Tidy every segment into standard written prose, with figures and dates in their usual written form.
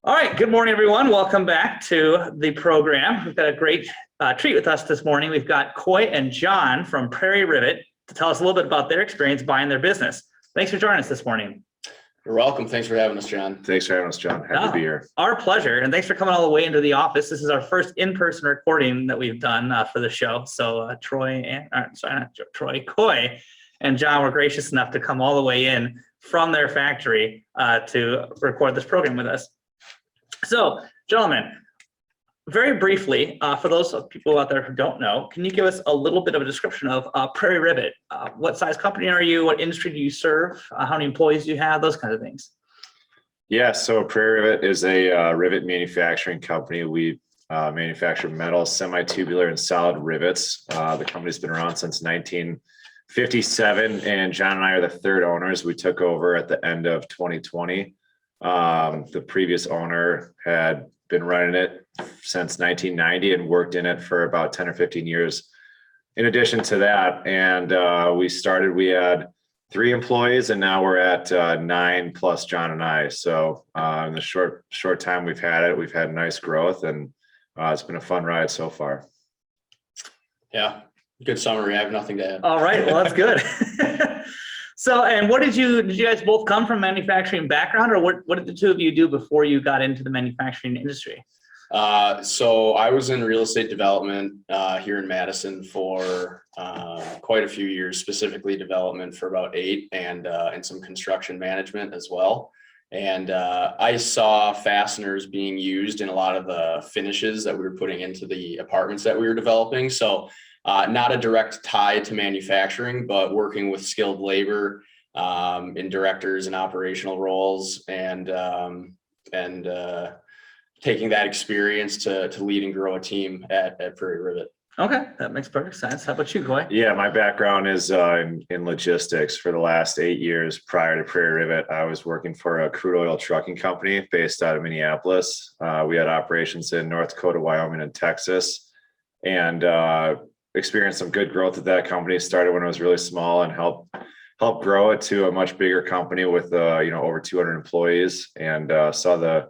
All right, good morning, everyone. Welcome back to the program. We've got a great treat with us this morning. We've got Coye and Jon from Prairie Rivet to tell us a little bit about their experience buying their business. Thanks for joining us this morning. You're welcome. Thanks for having us, Jon. Thanks for having us, Jon. Happy to be here. Our pleasure, and thanks for coming all the way into the office. This is our first in-person recording that we've done for the show. So Coye and Jon were gracious enough to come all the way in from their factory to record this program with us. So, gentlemen, very briefly, for those people out there who don't know, can you give us a little bit of a description of Prairie Rivet? What size company are you? What industry do you serve? How many employees do you have? Those kinds of things. Yeah, so Prairie Rivet is a rivet manufacturing company. We manufacture metal, semi-tubular, and solid rivets. The company's been around since 1957, and Jon and I are the third owners. We took over at the end of 2020. The previous owner had been running it since 1990 and worked in it for about 10 or 15 years. In addition to that, and we had 3 employees, and now we're at 9 plus Jon and I. So in the short time we've had nice growth, and it's been a fun ride so far. Yeah, good summary. I have nothing to add. All right, well, that's good. So, and did you guys both come from manufacturing background, or what did the two of you do before you got into the manufacturing industry? So I was in real estate development here in Madison for quite a few years, specifically development for about 8, and some construction management as well. And I saw fasteners being used in a lot of the finishes that we were putting into the apartments that we were developing. So not a direct tie to manufacturing, but working with skilled labor in directors and operational roles, and taking that experience to lead and grow a team at Prairie Rivet. Okay, that makes perfect sense. How about you, Coye? Yeah, my background is in logistics. For the last 8 years prior to Prairie Rivet, I was working for a crude oil trucking company based out of Minneapolis. We had operations in North Dakota, Wyoming, and Texas, and experienced some good growth at that company. Started when it was really small and helped grow it to a much bigger company with over 200 employees, and saw the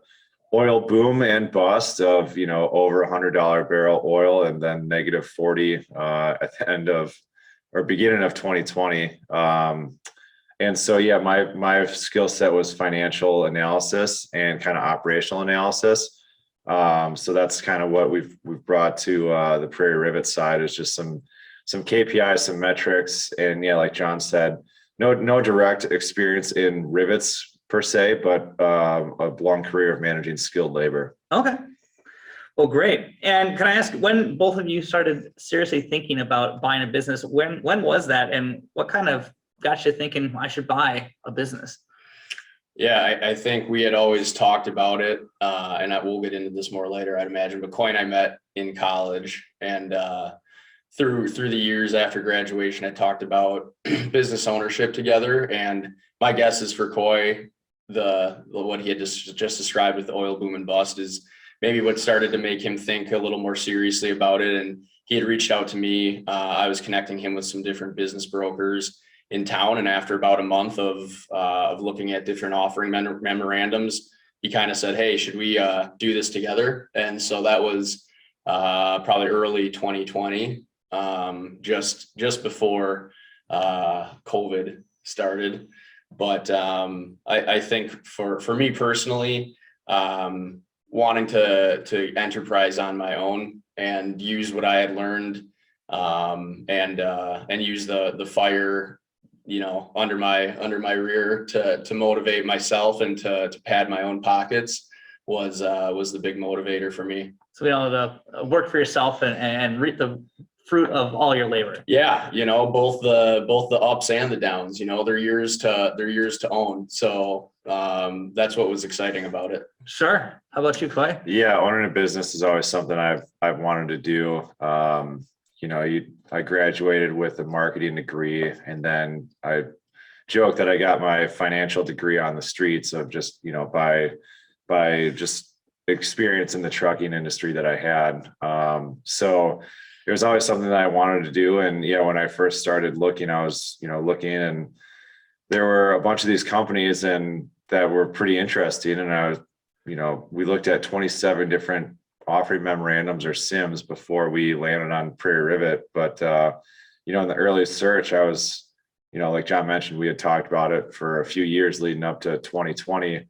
oil boom and bust of over $100 barrel oil, and then negative 40 at the end of or beginning of 2020. And so yeah, my skill set was financial analysis and kind of operational analysis. So that's kind of what we've brought to the Prairie Rivet side, is just some KPIs, some metrics, and yeah, like Jon said, no direct experience in rivets per se, but a long career of managing skilled labor. Okay, well, great. And can I ask, when both of you started seriously thinking about buying a business? When was that, and what kind of got you thinking I should buy a business? Yeah, I think we had always talked about it, and we'll get into this more later, I'd imagine. But Coye and I met in college, and through the years after graduation, I talked about business ownership together. And my guess is for Coye, what he had just described with the oil boom and bust is maybe what started to make him think a little more seriously about it. And he had reached out to me. I was connecting him with some different business brokers in town, and after about a month of looking at different offering memorandums, he kind of said, "Hey, should we do this together?" And so that was probably early 2020, just before COVID started. But I think for me personally, wanting to enterprise on my own and use what I had learned, and use the fire under my rear to motivate myself and to pad my own pockets was the big motivator for me. So to work for yourself and reap the fruit of all your labor. Yeah, both the ups and the downs. They're yours to own. So that's what was exciting about it. Sure. How about you, Coye? Yeah, owning a business is always something I've wanted to do. I graduated with a marketing degree, and then I joke that I got my financial degree on the streets of just, by just experience in the trucking industry that I had. So it was always something that I wanted to do. And yeah, when I first started looking, I was, looking, and there were a bunch of these companies and that were pretty interesting. And I was we looked at 27 different offering memorandums or SIMs before we landed on Prairie Rivet. But, in the early search, I was, like Jon mentioned, we had talked about it for a few years leading up to 2020,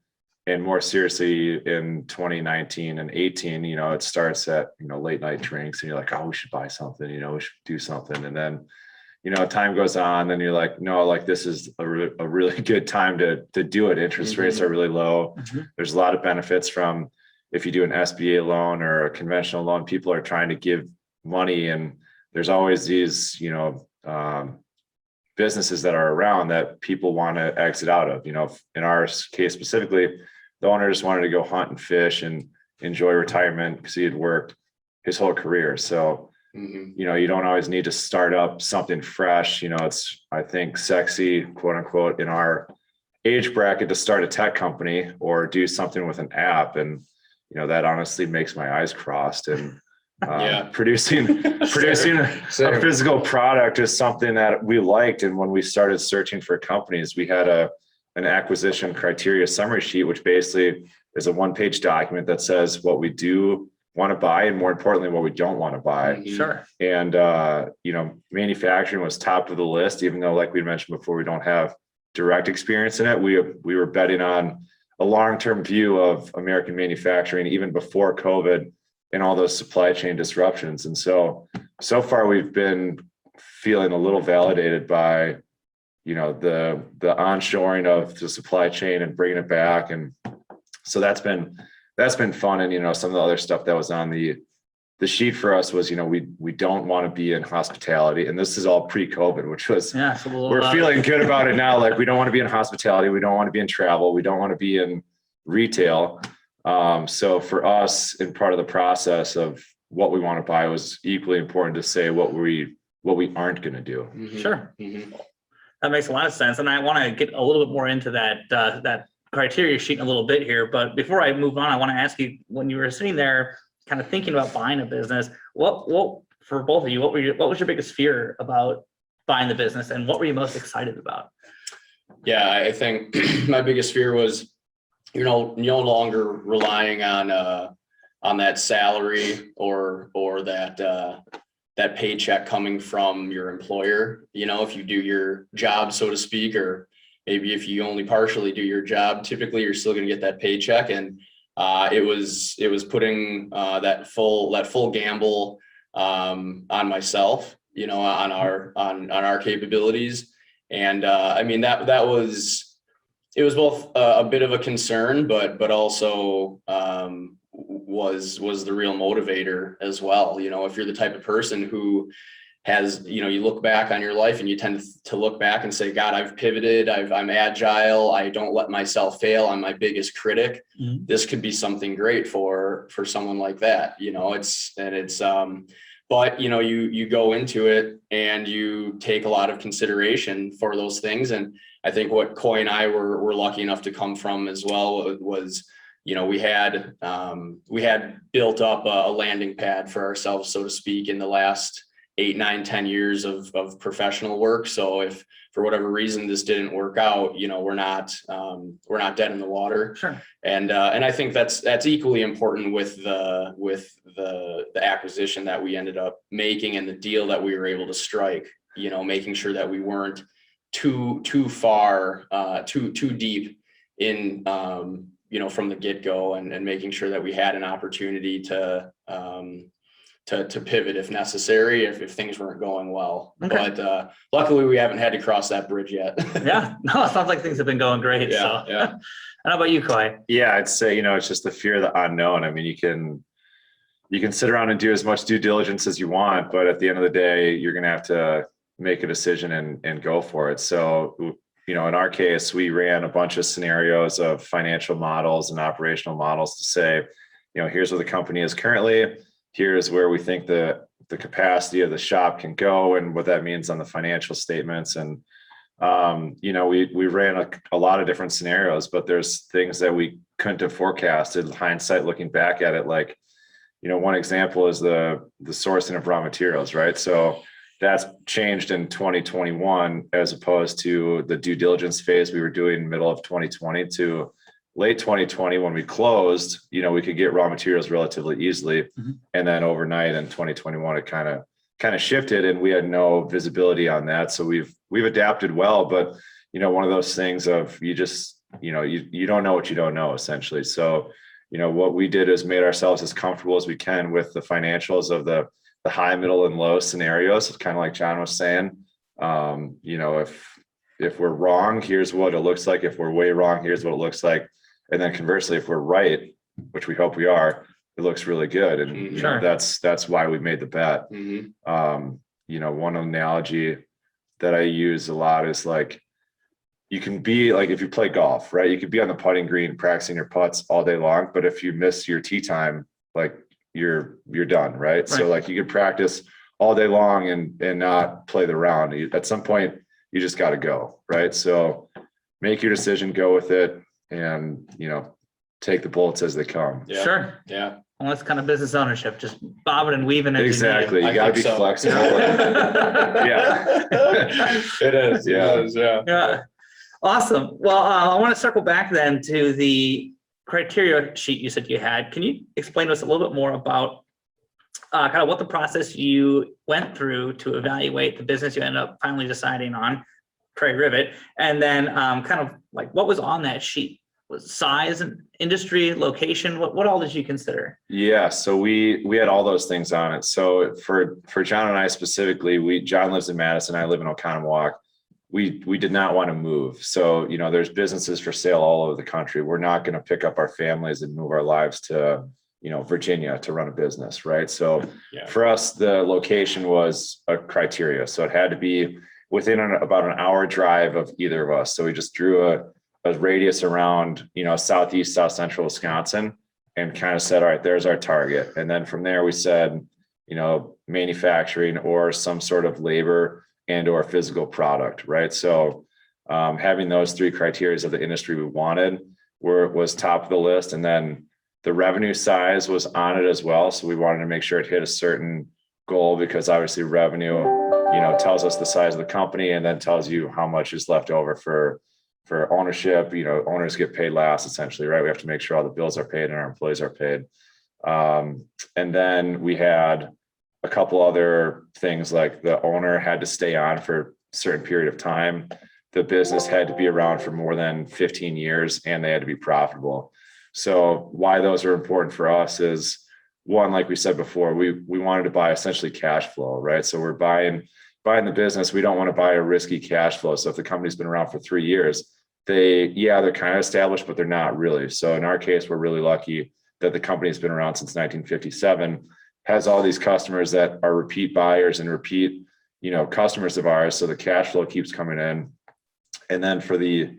and more seriously in 2019 and 18, it starts at, late night drinks and you're like, oh, we should buy something, we should do something. And then, time goes on, then you're like, no, like this is a really good time to do it. Interest rates are really low. There's a lot of benefits from if you do an SBA loan or a conventional loan, people are trying to give money, and there's always these, businesses that are around that people want to exit out of. In our case specifically, the owner just wanted to go hunt and fish and enjoy retirement because he had worked his whole career. So, you don't always need to start up something fresh. It's, I think, sexy, quote unquote, in our age bracket to start a tech company or do something with an app. And, that honestly makes my eyes crossed. And producing a physical product is something that we liked. And when we started searching for companies, we had an acquisition criteria summary sheet, which basically is a one-page document that says what we do want to buy and, more importantly, what we don't want to buy. Sure. And manufacturing was top of the list, even though, like we mentioned before, we don't have direct experience in it. We were betting on a long-term view of American manufacturing even before COVID and all those supply chain disruptions. And so far we've been feeling a little validated by, the onshoring of the supply chain and bringing it back. And so that's been fun. And, some of the other stuff that was on the sheet for us was, we don't want to be in hospitality. And this is all pre-COVID, which was, we're feeling good about it now. Like, we don't want to be in hospitality. We don't want to be in travel. We don't want to be in retail. So for us, in part of the process of what we want to buy, was equally important to say what we aren't going to do. Sure. That makes a lot of sense. And I want to get a little bit more into that criteria sheet in a little bit here. But before I move on, I want to ask you, when you were sitting there kind of thinking about buying a business, what for both of you, what was your biggest fear about buying the business, and what were you most excited about? Yeah, I think my biggest fear was, no longer relying on that salary or that paycheck coming from your employer. If you do your job, so to speak, or maybe if you only partially do your job, typically you're still going to get that paycheck. And it was putting that full gamble on myself, on our capabilities. And it was both a bit of a concern, but also was the real motivator as well. If you're the type of person who has, you look back on your life and you tend to look back and say, God, I've pivoted, I'm agile, I don't let myself fail, I'm my biggest critic. This could be something great for someone like that. But you go into it and you take a lot of consideration for those things. And I think what Coye and I were lucky enough to come from as well was, we had built up a landing pad for ourselves, so to speak, in the last 8, 9, 10 years of professional work. So if for whatever reason this didn't work out, we're not dead in the water. Sure. And I think that's equally important with the acquisition that we ended up making and the deal that we were able to strike. Making sure that we weren't too far, too deep in, from the get-go, and making sure that we had an opportunity to pivot if necessary, if things weren't going well. Okay. But luckily we haven't had to cross that bridge yet. Yeah, no, it sounds like things have been going great. Yeah, so. Yeah. And how about you, Coye? Yeah, I'd say, it's just the fear of the unknown. I mean, you can sit around and do as much due diligence as you want, but at the end of the day, you're going to have to make a decision and go for it. So, in our case, we ran a bunch of scenarios of financial models and operational models to say, here's where the company is currently. Here's where we think the capacity of the shop can go and what that means on the financial statements. And, we ran a lot of different scenarios, but there's things that we couldn't have forecasted. Hindsight, looking back at it, like, one example is the sourcing of raw materials, right? So that's changed in 2021 as opposed to the due diligence phase we were doing in the middle of 2020 to late 2020, when we closed, we could get raw materials relatively easily. And then overnight in 2021, it kind of shifted, and we had no visibility on that. So we've adapted well, but one of those things of you just, you don't know what you don't know, essentially. So, what we did is made ourselves as comfortable as we can with the financials of the high, middle, and low scenarios. It's kind of like Jon was saying, if we're wrong, here's what it looks like. If we're way wrong, here's what it looks like. And then conversely, if we're right, which we hope we are, it looks really good. And Sure. That's why we made the bet. One analogy that I use a lot is like, you can be like, if you play golf, right? You could be on the putting green practicing your putts all day long, but if you miss your tee time, like you're done, right? So like you could practice all day long and not play the round. At some point, you just got to go, right? So make your decision, go with it, and take the bullets as they come. Yeah. Sure. Yeah. Well, that's kind of business ownership, just bobbing and weaving. As Exactly. You got to be flexible. Yeah. It is. Yeah. It is. Yeah. Yeah. Awesome. Well, I want to circle back then to the criteria sheet you said you had. Can you explain to us a little bit more about kind of what the process you went through to evaluate the business you ended up finally deciding on, Prairie Rivet, and then kind of like what was on that sheet? Was size and industry, location? What all did you consider? Yeah, so we had all those things on it. So for Jon and I specifically, Jon lives in Madison, I live in Oconomowoc. We did not want to move. So, there's businesses for sale all over the country. We're not going to pick up our families and move our lives to, Virginia to run a business, right? So for us, the location was a criteria. So it had to be within about an hour drive of either of us. So we just drew a radius around, southeast, south central Wisconsin, and kind of said, all right, there's our target. And then from there we said, manufacturing or some sort of labor and or physical product, right? So having those three criteria of the industry we wanted was top of the list. And then the revenue size was on it as well. So we wanted to make sure it hit a certain goal, because obviously revenue, tells us the size of the company and then tells you how much is left over for ownership. Owners get paid last, essentially, right? We have to make sure all the bills are paid and our employees are paid. And then we had a couple other things, like the owner had to stay on for a certain period of time. The business had to be around for more than 15 years and they had to be profitable. So why those are important for us is, one, like we said before, we wanted to buy essentially cash flow, right? So we're buying the business. We don't want to buy a risky cash flow. So if the company's been around for 3 years, they're kind of established, but they're not really. So in our case, we're really lucky that the company's been around since 1957, has all these customers that are repeat buyers and repeat, customers of ours. So the cash flow keeps coming in. And then for the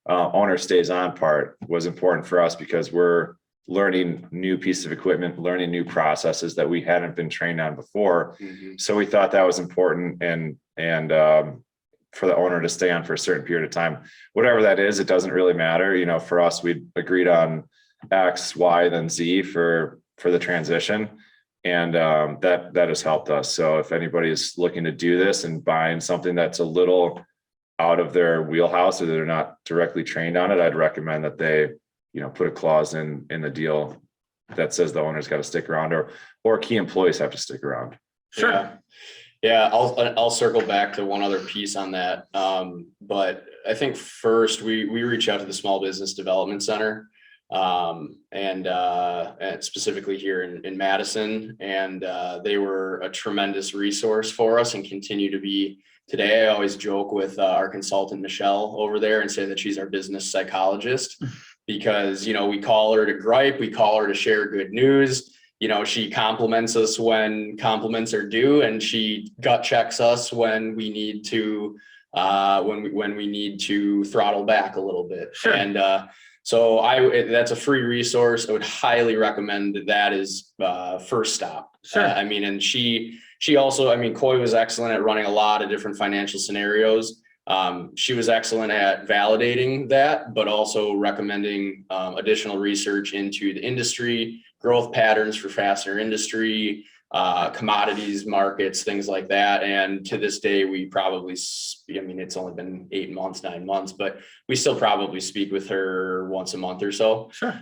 owner stays on part was important for us, because we're learning new pieces of equipment, learning new processes that we hadn't been trained on before. So we thought that was important, and for the owner to stay on for a certain period of time, whatever that is, it doesn't really matter. For us, we agreed on X, Y, then Z for the transition. And that has helped us. So if anybody's looking to do this and buying something that's a little out of their wheelhouse, or they're not directly trained on it, I'd recommend that they, put a clause in the deal that says the owner's got to stick around, or key employees have to stick around. Sure. Yeah. I'll circle back to one other piece on that. But I think first we reach out to the Small Business Development Center, and specifically here in Madison, and they were a tremendous resource for us and continue to be today. I always joke with our consultant Michelle over there and say that she's our business psychologist, because we call her to gripe, we call her to share good news. She compliments us when compliments are due, and she gut checks us when we need to when we need to throttle back a little bit. Sure. And so that's a free resource. I would highly recommend that is first stop. Sure. And she also, Coye was excellent at running a lot of different financial scenarios. She was excellent at validating that, but also recommending additional research into the industry, growth patterns for fastener industry, commodities markets, things like that. And to this day, we probably, I mean, it's only been 8 months, 9 months, but we still probably speak with her once a month or so. Sure.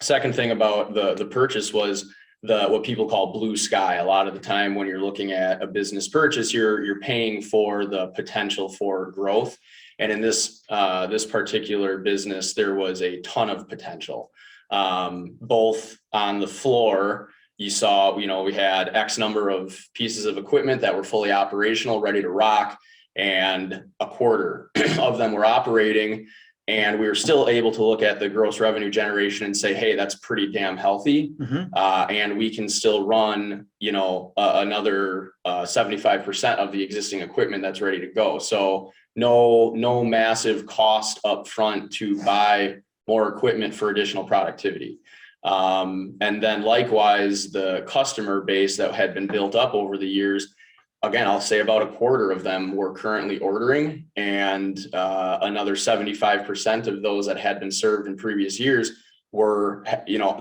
Second thing about the purchase was what people call blue sky. A lot of the time when you're looking at a business purchase, you're paying for the potential for growth. And in this particular business, there was a ton of potential, both on the floor. You saw, we had X number of pieces of equipment that were fully operational, ready to rock, and a quarter of them were operating. And we were still able to look at the gross revenue generation and say, hey, that's pretty damn healthy. And we can still run, another 75% of the existing equipment that's ready to go. So no massive cost up front to buy more equipment for additional productivity. And then likewise, the customer base that had been built up over the years, again, I'll say about a quarter of them were currently ordering, and another 75% of those that had been served in previous years were,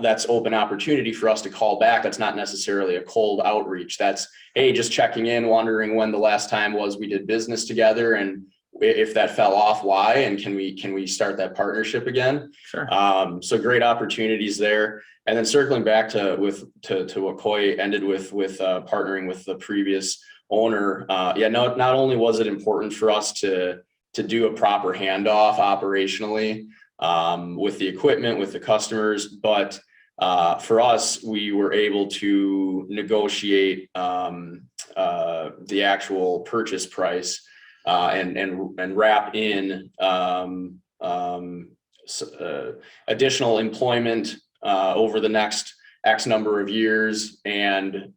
that's open opportunity for us to call back. That's not necessarily a cold outreach. That's, hey, just checking in, wondering when the last time was we did business together, and if that fell off, why, and can we start that partnership again? Sure. So great opportunities there. And then circling back to what Coye ended with partnering with the previous owner. Not only was it important for us to do a proper handoff operationally with the equipment, with the customers, but for us, we were able to negotiate the actual purchase price and wrap in additional employment over the next X number of years, and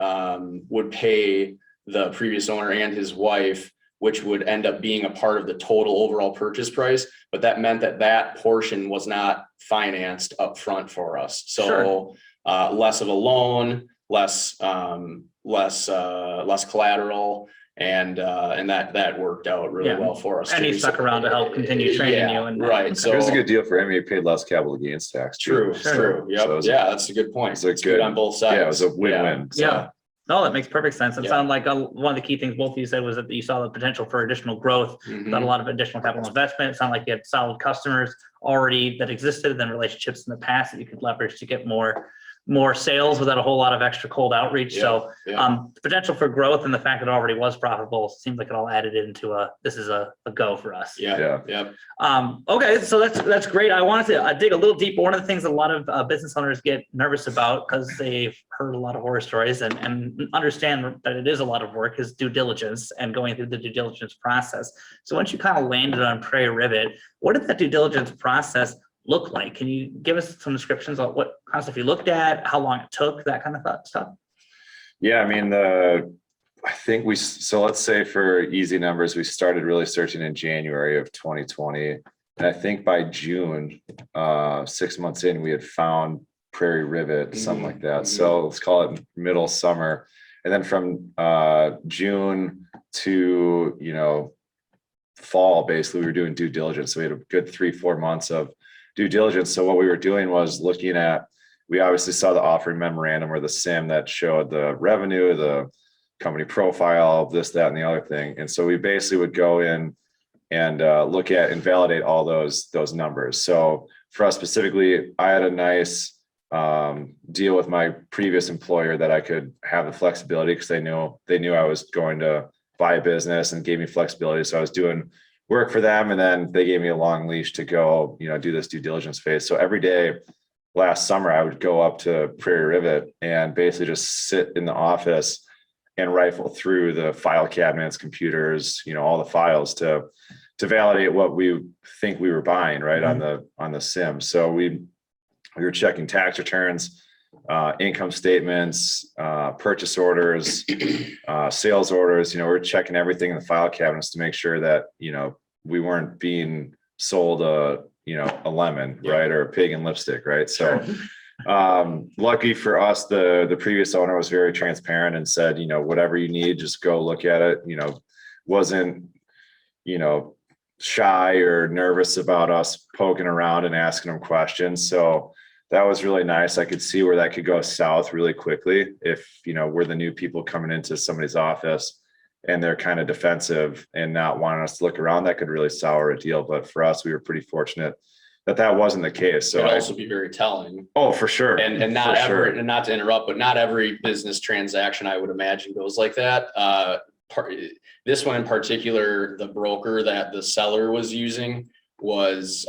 would pay the previous owner and his wife, which would end up being a part of the total overall purchase price. But that meant that portion was not financed up front for us. So Sure. Less of a loan, less collateral. And that worked out really well for us. And he stuck around to help continue training you. And right. So it was a good deal for him. He paid less capital gains tax. True. Yep. So that's a good point. It's good on both sides. Yeah, it was a win-win. Yeah. No, that makes perfect sense. It sounded like one of the key things both of you said was that you saw the potential for additional growth, not a lot of additional capital investment. It sounded like you had solid customers already that existed, and then relationships in the past that you could leverage to get more sales without a whole lot of extra cold outreach. The potential for growth and the fact that it already was profitable seems like it all added into this is a go for us. Yeah. Okay, so that's great. I wanted to dig a little deeper. One of the things a lot of business owners get nervous about, because they've heard a lot of horror stories and understand that it is a lot of work, is due diligence and going through the due diligence process. So once you kind of landed on Prairie Rivet, what did that due diligence process look like? Can you give us some descriptions on what kind of stuff you looked at, how long it took, that kind of stuff? Yeah, I mean, I think so let's say for easy numbers, we started really searching in January of 2020. And I think by June, 6 months in, we had found Prairie Rivet, something like that. So let's call it middle summer. And then from June to, fall, basically, we were doing due diligence. So we had a good 3-4 months of due diligence. So what we were doing was looking at, we obviously saw the offering memorandum or the SIM that showed the revenue, the company profile, this, that, and the other thing. And so we basically would go in and look at and validate all those numbers. So for us specifically, I had a nice deal with my previous employer that I could have the flexibility, because they knew I was going to buy a business and gave me flexibility. So I was doing work for them, and then they gave me a long leash to go, do this due diligence phase. So every day last summer, I would go up to Prairie Rivet and basically just sit in the office and rifle through the file cabinets, computers, all the files to validate what we think we were buying, right, on the SIM. So we were checking tax returns, income statements, purchase orders, sales orders. We're checking everything in the file cabinets to make sure that we weren't being sold a lemon, right, or a pig in lipstick, right? So lucky for us, the previous owner was very transparent and said, whatever you need, just go look at it. Wasn't shy or nervous about us poking around and asking them questions. So that was really nice. I could see where that could go south really quickly if, we're the new people coming into somebody's office and they're kind of defensive and not wanting us to look around. That could really sour a deal. But for us, we were pretty fortunate that wasn't the case. So it'd also be very telling. Oh, for sure. And not and not to interrupt, but not every business transaction, I would imagine, goes like that. This one in particular, the broker that the seller was using was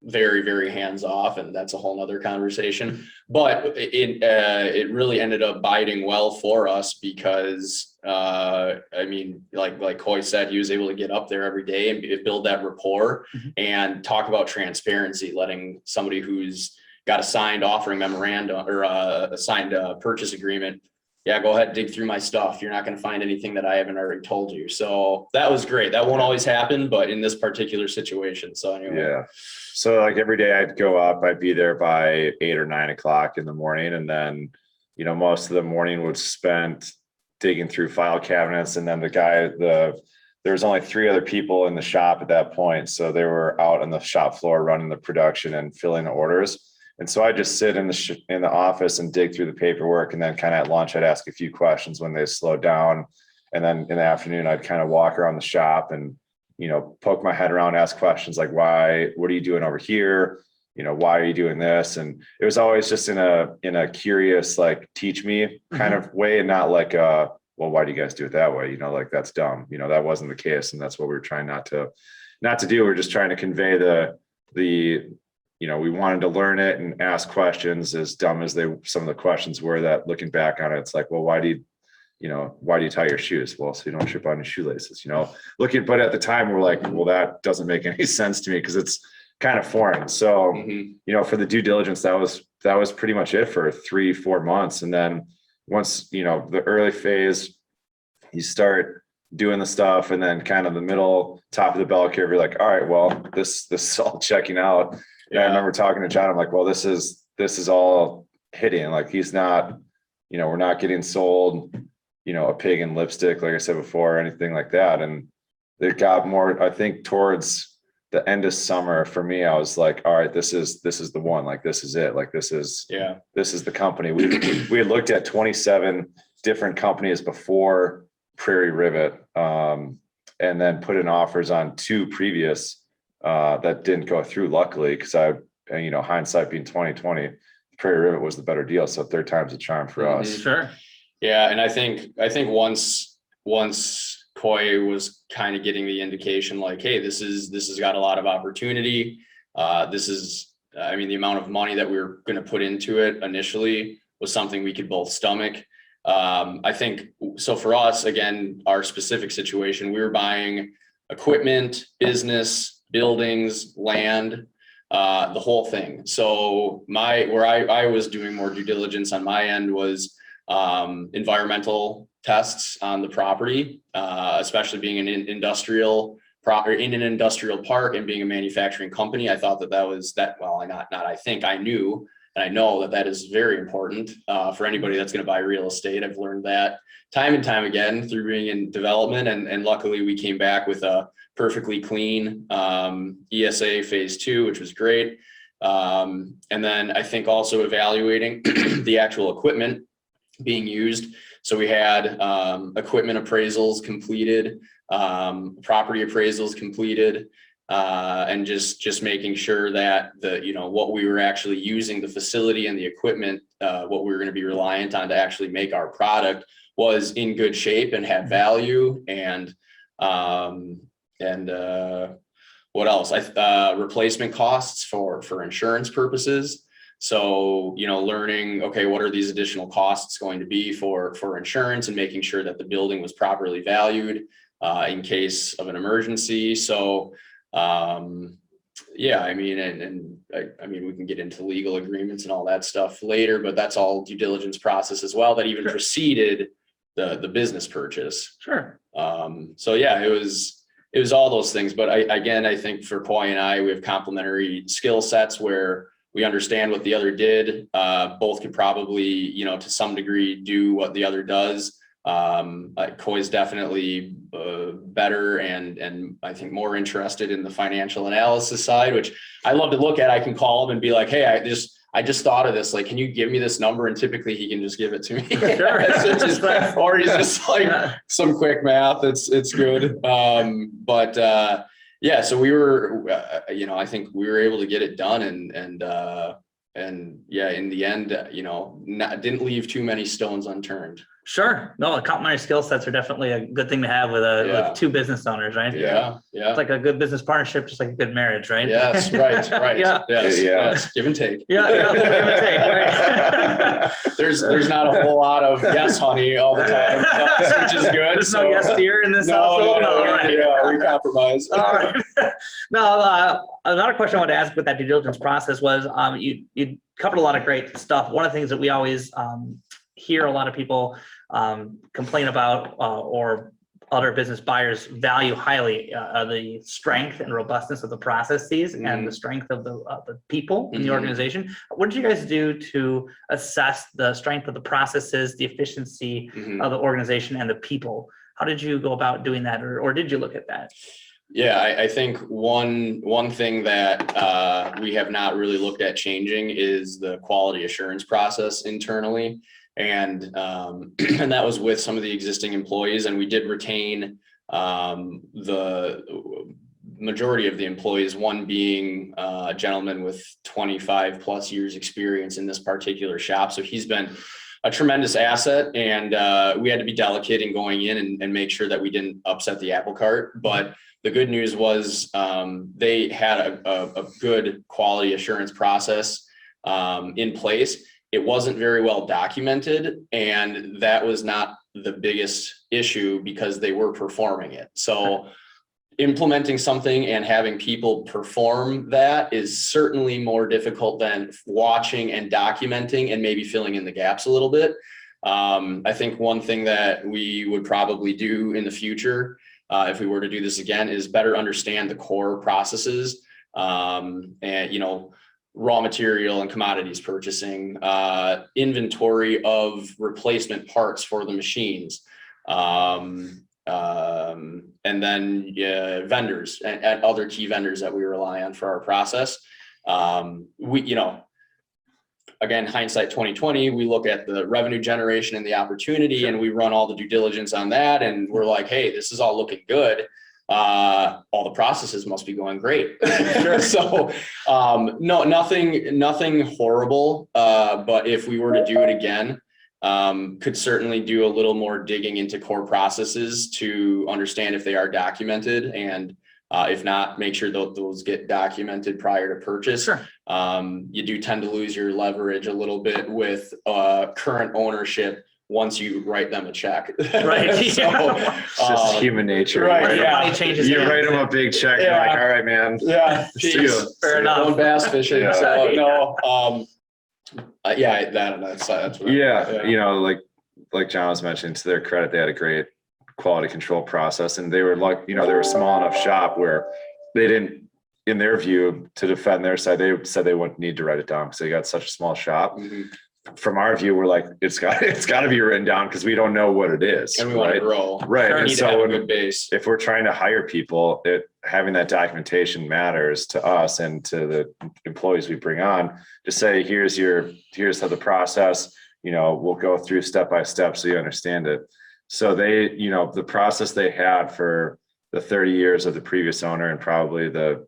very, very hands off, and that's a whole nother conversation. But it really ended up biting well for us because like Coye said, he was able to get up there every day and build that rapport and talk about transparency, letting somebody who's got a signed offering memorandum or a signed purchase agreement. Yeah, go ahead, dig through my stuff. You're not going to find anything that I haven't already told you. So that was great. That won't always happen, but in this particular situation. So anyway. Yeah. So like every day I'd go up, I'd be there by 8 or 9 o'clock in the morning. And then, most of the morning was spent digging through file cabinets. And then there was only 3 other people in the shop at that point. So they were out on the shop floor running the production and filling the orders. And so I just sit in the office and dig through the paperwork. And then kind of at lunch, I'd ask a few questions when they slowed down. And then in the afternoon, I'd kind of walk around the shop and, poke my head around, ask questions like, what are you doing over here? Why are you doing this? And it was always just in a curious, like, teach me kind of way, and not like, well, why do you guys do it that way? Like, that's dumb. That wasn't the case. And that's what we were trying not to do. We're just trying to convey we wanted to learn it and ask questions, as dumb as some of the questions were, that looking back on it, it's like, well, why do you tie your shoes? Well, so you don't trip on your shoelaces, but at the time we're like, well, that doesn't make any sense to me because it's kind of foreign. So, for the due diligence, that was pretty much it for 3-4 months. And then once, the early phase, you start doing the stuff, and then kind of the middle, top of the bell curve, you're like, all right, well, this is all checking out. Yeah. I remember talking to Jon. I'm like, well, this is all hitting. Like, he's not, we're not getting sold, a pig in lipstick, like I said before, or anything like that. And it got more, I think, towards the end of summer for me, I was like, all right, this is the one. Like, this is it. Like, this is the company. We had looked at 27 different companies before Prairie Rivet, and then put in offers on 2 previous that didn't go through, luckily, because hindsight being 2020, Prairie Rivet was the better deal. So 3rd time's a charm for us. Sure. Yeah. And I think once Coye was kind of getting the indication, like, hey, this has got a lot of opportunity. The amount of money that we were going to put into it initially was something we could both stomach. I think so for us, again, our specific situation, we were buying equipment, business, buildings, land, the whole thing. So where I was doing more due diligence on my end was environmental tests on the property, especially being in an industrial park and being a manufacturing company. I thought I knew, and I know that is very important for anybody that's going to buy real estate. I've learned that time and time again through being in development, and luckily we came back with a perfectly clean ESA phase 2, which was great. And then I think also evaluating the actual equipment being used. So we had equipment appraisals completed, property appraisals completed, and just making sure that what we were actually using, the facility and the equipment, what we were going to be reliant on to actually make our product, was in good shape and had value. And what else? Replacement costs for insurance purposes. So, learning, okay, what are these additional costs going to be for insurance, and making sure that the building was properly valued in case of an emergency. So, we can get into legal agreements and all that stuff later, but that's all due diligence process as well that even preceded the business purchase. Sure. It was all those things. But I think for Coye and I, we have complementary skill sets where we understand what the other did. Both could probably, to some degree, do what the other does. Coye's definitely better and I think more interested in the financial analysis side, which I love to look at. I can call him and be like, hey, I just thought of this, like, can you give me this number? And typically he can just give it to me. Sure. Or he's just like some quick math. It's good. Yeah, so we were, I think we were able to get it done and yeah, in the end, didn't leave too many stones unturned. Sure. No, complementary skill sets are definitely a good thing to have with two business owners, right? Yeah. It's like a good business partnership, just like a good marriage, right? Yes, right. Yeah. Yes. Give and take. Yeah, give and take, right? There's not a whole lot of yes, honey, all the time, which is good. There's no yes dear in this household. No, Right. yeah, we compromise. All right. No, another question I wanted to ask with that due diligence process was, you covered a lot of great stuff. One of the things that we always hear a lot of people complain about, or other business buyers value highly, the strength and robustness of the processes and the strength of the people in the organization. What did you guys do to assess the strength of the processes, the efficiency of the organization, and the people? How did you go about doing that, or did you look at that? Yeah, I think one thing that we have not really looked at changing is the quality assurance process internally. And that was with some of the existing employees, and we did retain the majority of the employees, one being a gentleman with 25 plus years experience in this particular shop. So he's been a tremendous asset, and we had to be delicate in going in and make sure that we didn't upset the apple cart. But the good news was they had a good quality assurance process in place. It wasn't very well documented, and that was not the biggest issue because they were performing it. So implementing something and having people perform that is certainly more difficult than watching and documenting and maybe filling in the gaps a little bit. I think one thing that we would probably do in the future, if we were to do this again, is better understand the core processes, and raw material and commodities purchasing, inventory of replacement parts for the machines, and then vendors and other key vendors that we rely on for our process. Again, hindsight 2020, we look at the revenue generation and the opportunity, and we run all the due diligence on that, and we're like, hey, this is all looking good. All the processes must be going great. So no, nothing horrible. But if we were to do it again, could certainly do a little more digging into core processes to understand if they are documented, and if not, make sure those get documented prior to purchase. Sure. You do tend to lose your leverage a little bit with current ownership once you write them a check. Right. So, it's just human nature. Right. Yeah. Money changes. You write them a big check. You're like, all right, man. Yeah. Fair enough. Going bass fishing. Yeah. So no. That's what like Jon was mentioning, to their credit, they had a great quality control process, and they were like, they were a small enough shop where they didn't, in their view, to defend their side, they said they wouldn't need to write it down because they got such a small shop. From our view, we're like, it's got to be written down because we don't know what it is, and we want to grow. Right. We And need to so have a good base. if we're trying to hire people, having that documentation matters to us and to the employees we bring on, to say, here's how the process, we'll go through step by step so you understand it. So they, the process they had for the 30 years of the previous owner, and probably the,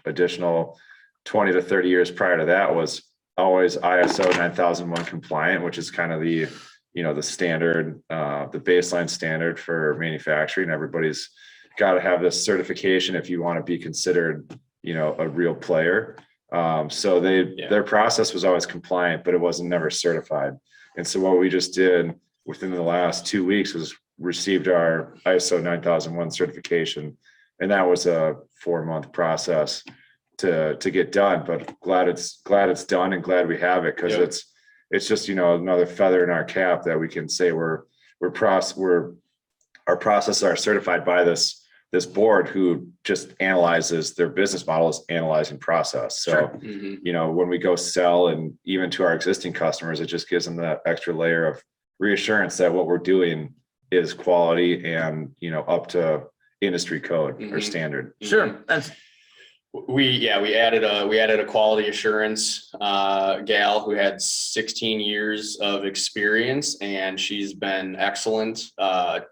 additional 20 to 30 years prior to that, was always ISO 9001 compliant, which is kind of the, the standard, the baseline standard for manufacturing. Everybody's got to have this certification if you want to be considered, a real player. So their process was always compliant, but it wasn't never certified. And so what we just did within the last 2 weeks was received our ISO 9001 certification. And that was a 4-month process to get done, but glad it's done, and glad we have it, because it's just, another feather in our cap that we can say our processes are certified by this board who just analyzes their business model, is analyzing process. So, when we go sell, and even to our existing customers, it just gives them that extra layer of reassurance that what we're doing is quality and, up to industry code or standard. Sure. We added a quality assurance gal who had 16 years of experience, and she's been excellent,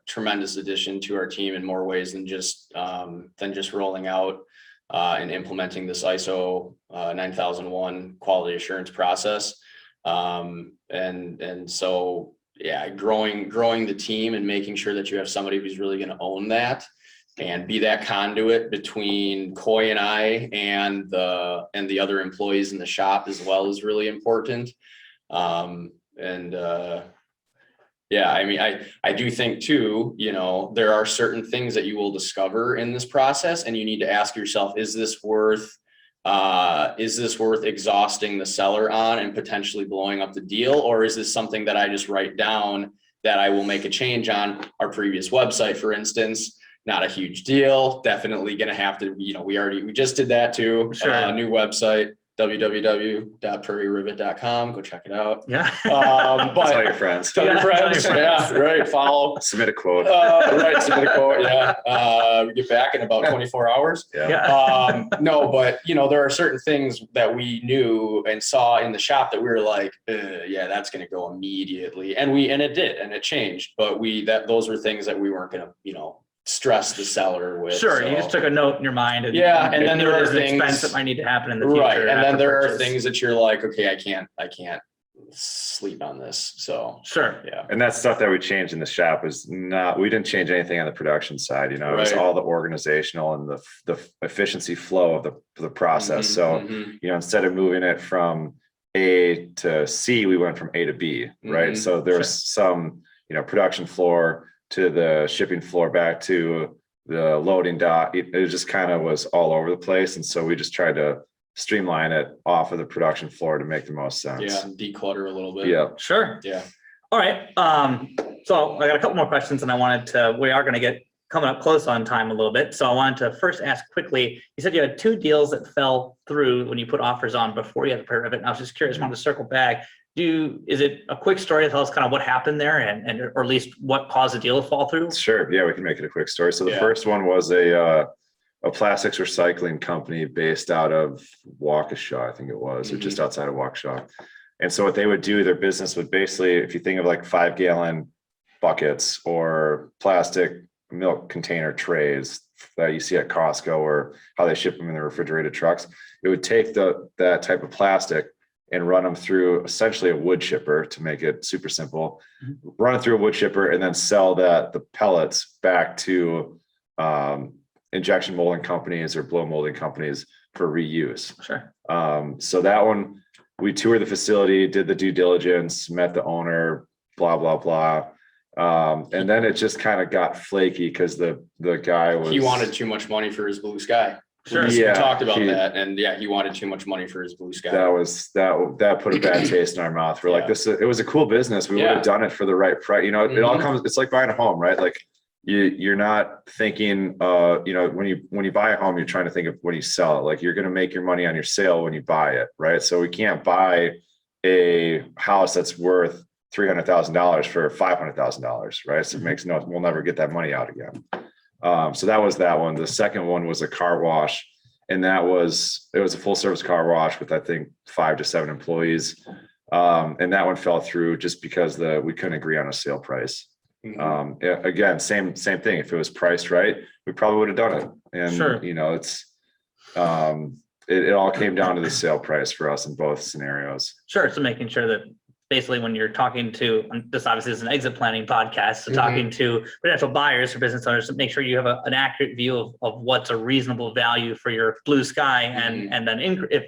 tremendous addition to our team in more ways than just rolling out and implementing this ISO 9001 quality assurance process. And so yeah, growing the team and making sure that you have somebody who's really going to own that and be that conduit between Coye and I and the other employees in the shop as well is really important. Yeah, I mean, I do think too, there are certain things that you will discover in this process, and you need to ask yourself, is this worth exhausting the seller on and potentially blowing up the deal? Or is this something that I just write down that I will make a change on? Our previous website, for instance, not a huge deal, definitely going to have to, we just did that too. Sure. New website, www.prairierivet.com. Go check it out. Yeah. But Tell your friends. Tell your friends. Yeah, right. Follow. Submit a quote. Right. Submit a quote. Yeah. We get back in about 24 hours. Yeah. No, but there are certain things that we knew and saw in the shop that we were like, yeah, that's going to go immediately. And it did, and it changed, but those were things that we weren't going to, stress the seller with. Sure, so. You just took a note in your mind. And then there are an things expense that might need to happen in the future. Right, and then there purchase. are things that you're like, okay, I can't sleep on this. So sure, yeah. And that stuff that we changed in the shop we didn't change anything on the production side. It was all the organizational and the efficiency flow of the process. Instead of moving it from A to C, we went from A to B, right? So there's some, production floor to the shipping floor back to the loading dock. It just kind of was all over the place. And so we just tried to streamline it off of the production floor to make the most sense. Yeah, declutter a little bit. Yeah. sure. Yeah. All right. So I got a couple more questions, and we are going to get coming up close on time a little bit. So I wanted to first ask quickly, you said you had 2 deals that fell through when you put offers on before you had the Prairie Rivet. And I was just curious, wanted to circle back. Is it a quick story to tell us kind of what happened there or at least what caused the deal to fall through? Sure. Yeah, we can make it a quick story. So the first one was a plastics recycling company based out of Waukesha, I think it was, or just outside of Waukesha. And so what they would do, their business would basically, if you think of like 5-gallon buckets or plastic milk container trays that you see at Costco or how they ship them in the refrigerated trucks, it would take that type of plastic and run them through essentially a wood chipper, to make it super simple, run it through a wood chipper and then sell the pellets back to injection molding companies or blow molding companies for reuse. Sure. So that one, we toured the facility, did the due diligence, met the owner, blah, blah, blah. And then it just kind of got flaky because the guy He wanted too much money for his blue sky. Sure. We talked about that, and he wanted too much money for his blue sky. That put a bad taste in our mouth. We're like, it was a cool business. We would have done it for the right price. It all comes, it's like buying a home, right? Like you're not thinking, when you buy a home, you're trying to think of when you sell it. Like you're going to make your money on your sale when you buy it, right? So we can't buy a house that's worth $300,000 for $500,000, right? So it makes we'll never get that money out again. So that was that one. The second one was a car wash, and it was a full service car wash with, I think, 5 to 7 employees. And that one fell through just because we couldn't agree on a sale price. Again, same thing. If it was priced right, we probably would have done it. And sure. It all came down to the sale price for us in both scenarios. Sure. So making sure that basically when you're talking to, this obviously is an exit planning podcast, so talking to potential buyers or business owners, to make sure you have an accurate view of what's a reasonable value for your blue sky, and then if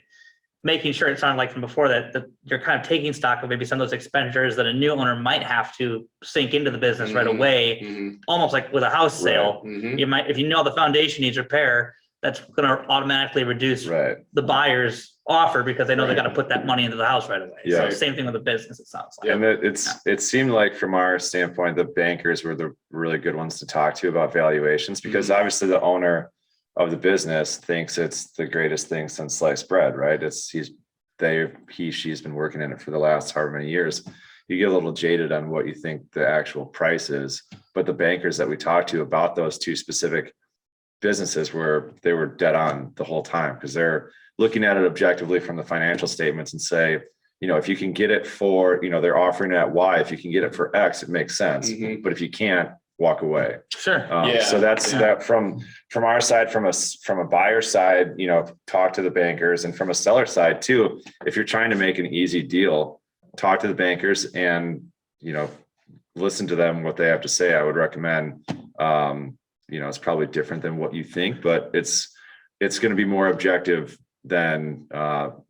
making sure, it sounded like from before that you're kind of taking stock of maybe some of those expenditures that a new owner might have to sink into the business right away, almost like with a house sale. You might, if the foundation needs repair, that's going to automatically reduce the buyer's offer because they know they got to put that money into the house right away. Yeah. So same thing with the business, it sounds like. And it seemed like from our standpoint, the bankers were the really good ones to talk to about valuations, because obviously the owner of the business thinks it's the greatest thing since sliced bread, right? She's been working in it for the last however many years. You get a little jaded on what you think the actual price is, but the bankers that we talked to about those 2 specific businesses where they were dead on the whole time, because they're looking at it objectively from the financial statements and say, if you can get it for, they're offering it at Y, if you can get it for X, it makes sense. Mhm. But if you can't, walk away. Sure. So that's that from our side, from a buyer side, talk to the bankers, and from a seller side too. If you're trying to make an easy deal, talk to the bankers and, listen to them, what they have to say. I would recommend, it's probably different than what you think, but it's going to be more objective than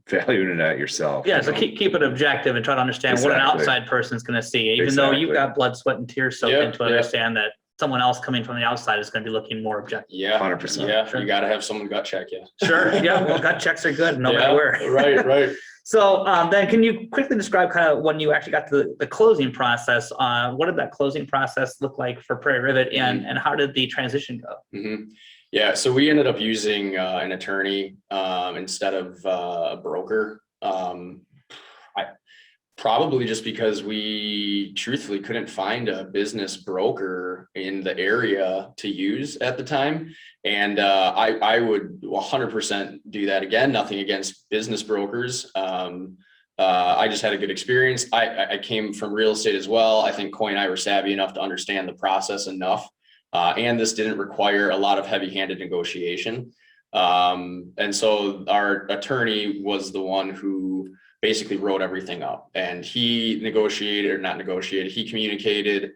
valuing it at yourself. Yeah, so keep it objective and try to understand what an outside person's going to see, even though you've got blood, sweat, and tears soaked into understand that someone else coming from the outside is going to be looking more objective. Yeah, 100%. Yeah, sure. You got to have someone gut check you. Sure. Yeah, well, gut checks are good no matter where. Right. So then can you quickly describe kind of when you actually got to the closing process? What did that closing process look like for Prairie Rivet, and how did the transition go? Mm-hmm. Yeah, so we ended up using an attorney instead of a broker. Probably just because we truthfully couldn't find a business broker in the area to use at the time. And I would 100% do that again. Nothing against business brokers. I just had a good experience. I came from real estate as well. I think Coye and I were savvy enough to understand the process enough. And this didn't require a lot of heavy-handed negotiation. And so our attorney was the one who basically wrote everything up, and he he communicated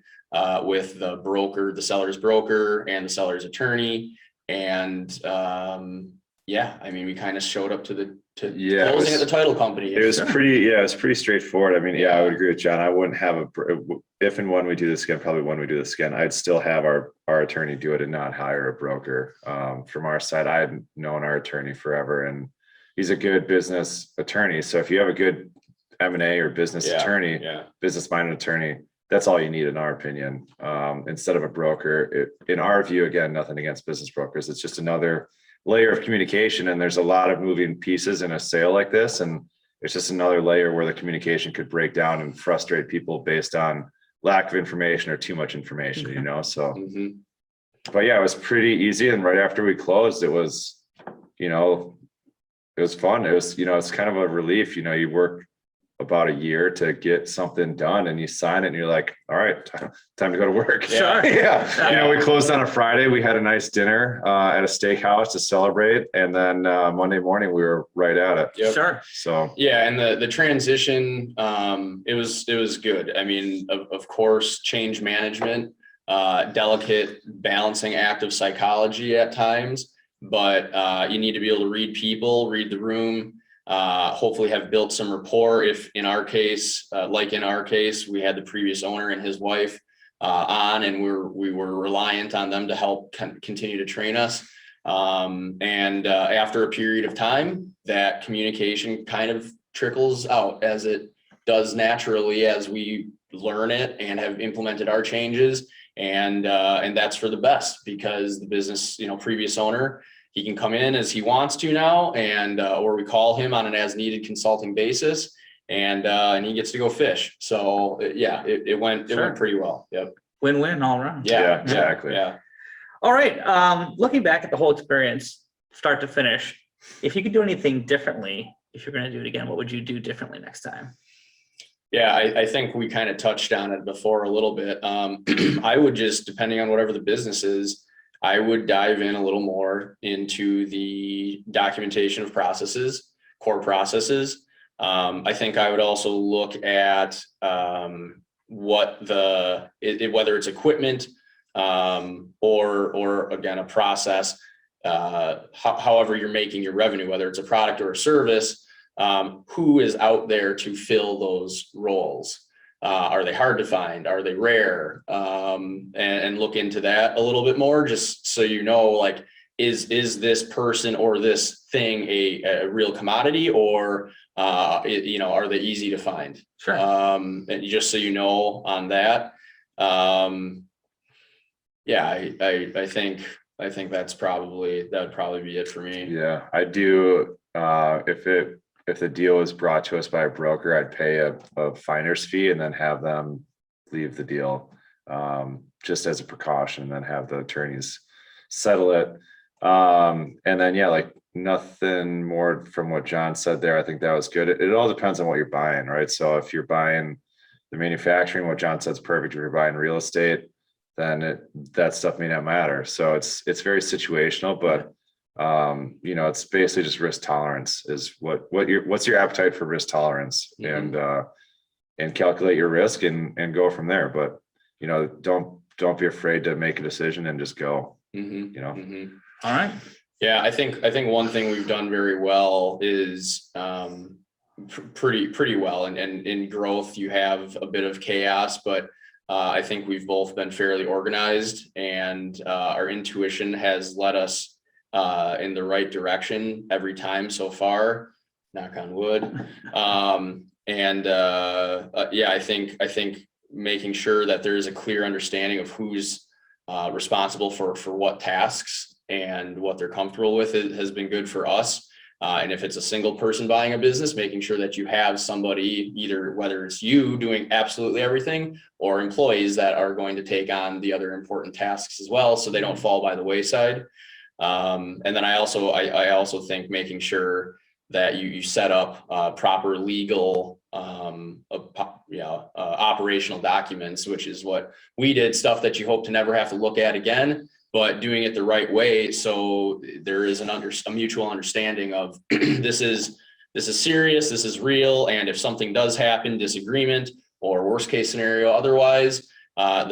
with the broker, the seller's broker, and the seller's attorney. And we kind of showed up to closing at the title company. It was pretty straightforward. I would agree with John. I wouldn't have if and when we do this again, probably when we do this again, I'd still have our attorney do it and not hire a broker. From our side, I had known our attorney forever, and he's a good business attorney. So if you have a good M&A or business attorney, business-minded attorney, that's all you need, in our opinion. Instead of a broker, in our view, again, nothing against business brokers, it's just another layer of communication. And there's a lot of moving pieces in a sale like this. And it's just another layer where the communication could break down and frustrate people based on lack of information or too much information, so. Mm-hmm. But yeah, it was pretty easy. And right after we closed, it was, it was fun. It was, it's kind of a relief, you work about a year to get something done and you sign it and you're like, all right, time to go to work. Sure. Yeah. We closed on a Friday. We had a nice dinner at a steakhouse to celebrate. And then Monday morning we were right at it. Yep. Sure. So, yeah. And the transition, it was good. Of course, change management, delicate balancing act of psychology at times, but you need to be able to read people, read the room, hopefully have built some rapport. If in our case, we had the previous owner and his wife on, and we were reliant on them to help continue to train us. And after a period of time, that communication kind of trickles out, as it does naturally as we learn it and have implemented our changes. And that's for the best, because the business, previous owner, he can come in as he wants to now, and or we call him on an as needed consulting basis, and he gets to go fish. So it went pretty well. Yep. Win-win all around. yeah, exactly. Yeah. All right. Looking back at the whole experience, start to finish, if you could do anything differently, if you're going to do it again, what would you do differently next time? Yeah, I think we kind of touched on it before a little bit. I would just, depending on whatever the business is, I would dive in a little more into the documentation of processes, core processes. I think I would also look at whether it's equipment or again, a process, however you're making your revenue, whether it's a product or a service, who is out there to fill those roles. Are they hard to find? Are they rare? And look into that a little bit more, just so like, is this person or this thing a real commodity, or are they easy to find? Sure. And just so on that. I think that would probably be it for me. Yeah, I do. If the deal is brought to us by a broker, I'd pay a finder's fee and then have them leave the deal, just as a precaution, and then have the attorneys settle it. And then, yeah, like nothing more from what Jon said there. I think that was good. It all depends on what you're buying, right? So if you're buying the manufacturing, what Jon said is perfect. If you're buying real estate, then that stuff may not matter. So it's very situational, but it's basically just risk tolerance is what's your appetite for risk tolerance, and calculate your risk and go from there. But don't be afraid to make a decision and just go. All right. Yeah, I think one thing we've done very well is pretty well, and in growth you have a bit of chaos, but I think we've both been fairly organized, and our intuition has led us in the right direction every time so far. Knock on wood. I think making sure that there is a clear understanding of who's responsible for what tasks and what they're comfortable with has been good for us. And if it's a single person buying a business, making sure that you have somebody, either whether it's you doing absolutely everything or employees that are going to take on the other important tasks as well, so they don't fall by the wayside. And then I also think making sure that you set up proper legal operational documents, which is what we did, stuff that you hope to never have to look at again, but doing it the right way. So there is a mutual understanding of this is serious, this is real. And if something does happen, disagreement or worst case scenario, otherwise, there's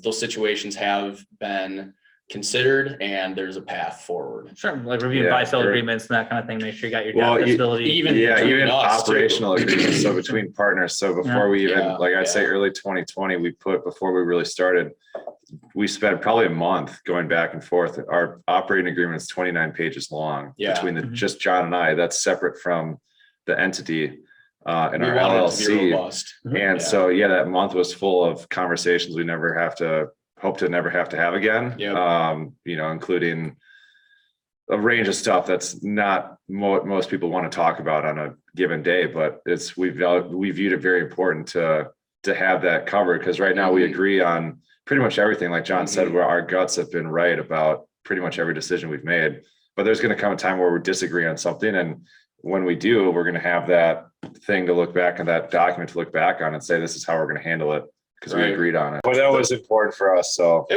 those situations have been considered and there's a path forward. Sure. Like review buy-sell agreements and that kind of thing. Make sure you got your debt visibility. Even operational agreements. So between partners. So before we even, I'd say early 2020, before we really started, we spent probably a month going back and forth. Our operating agreement is 29 pages long between just Jon and I. That's separate from the entity in our LLC. And so, that month was full of conversations we hope to never have to have again. Including a range of stuff that's not what most people want to talk about on a given day, but we viewed it very important to have that covered, because right now we agree on pretty much everything. Like Jon said, where our guts have been right about pretty much every decision we've made, but there's going to come a time where we disagree on something. And when we do, we're going to have that thing to look back on, that document to look back on and say, this is how we're going to handle it, because we agreed on it. But that was important for us. So